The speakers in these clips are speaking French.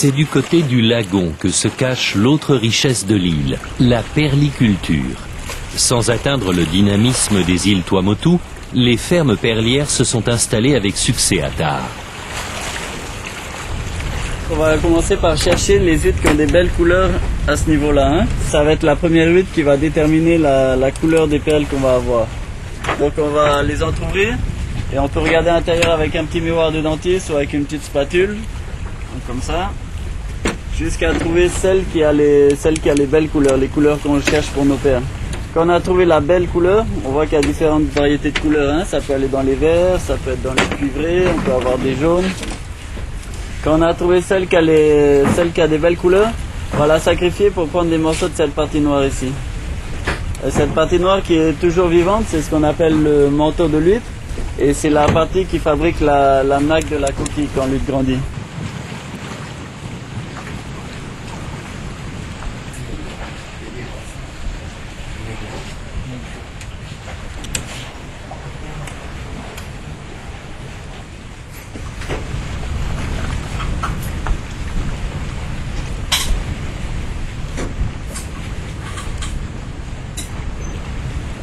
C'est du côté du lagon que se cache l'autre richesse de l'île, la perliculture. Sans atteindre le dynamisme des îles Tuamotu, les fermes perlières se sont installées avec succès à Taha. On va commencer par chercher les huîtres qui ont des belles couleurs à ce niveau-là. Ça va être la première huître qui va déterminer la couleur des perles qu'on va avoir. Donc on va les entrouvrir et on peut regarder à l'intérieur avec un petit miroir de dentiste ou avec une petite spatule, comme ça, jusqu'à trouver celle qui a les belles couleurs, les couleurs qu'on cherche pour nos perles. Quand on a trouvé la belle couleur, on voit qu'il y a différentes variétés de couleurs. Ça peut aller dans les verts, ça peut être dans les cuivrés, on peut avoir des jaunes. Quand on a trouvé celle qui a des belles couleurs, on va la sacrifier pour prendre des morceaux de cette partie noire ici. Et cette partie noire qui est toujours vivante, c'est ce qu'on appelle le manteau de l'huître. Et c'est la partie qui fabrique la naque de la coquille quand l'huître grandit.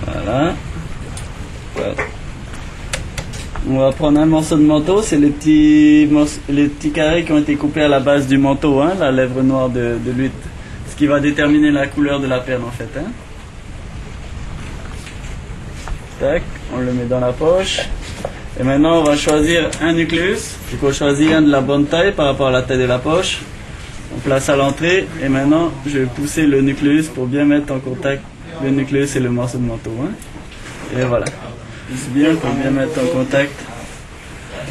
Voilà. Ouais. On va prendre un morceau de manteau, c'est les petits carrés qui ont été coupés à la base du manteau, la lèvre noire de l'huître. Ce qui va déterminer la couleur de la perle en fait. Tac, on le met dans la poche. Et maintenant on va choisir un nucléus. Il faut choisir un de la bonne taille par rapport à la taille de la poche. On place à l'entrée et maintenant je vais pousser le nucléus pour bien mettre en contact le nucléus et le morceau de manteau. Et voilà. C'est bien pour bien mettre en contact.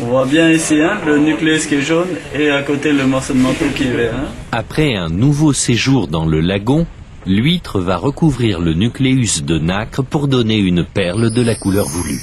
On voit bien ici le nucléus qui est jaune et à côté le morceau de manteau qui est vert. Après un nouveau séjour dans le lagon, l'huître va recouvrir le nucléus de nacre pour donner une perle de la couleur voulue.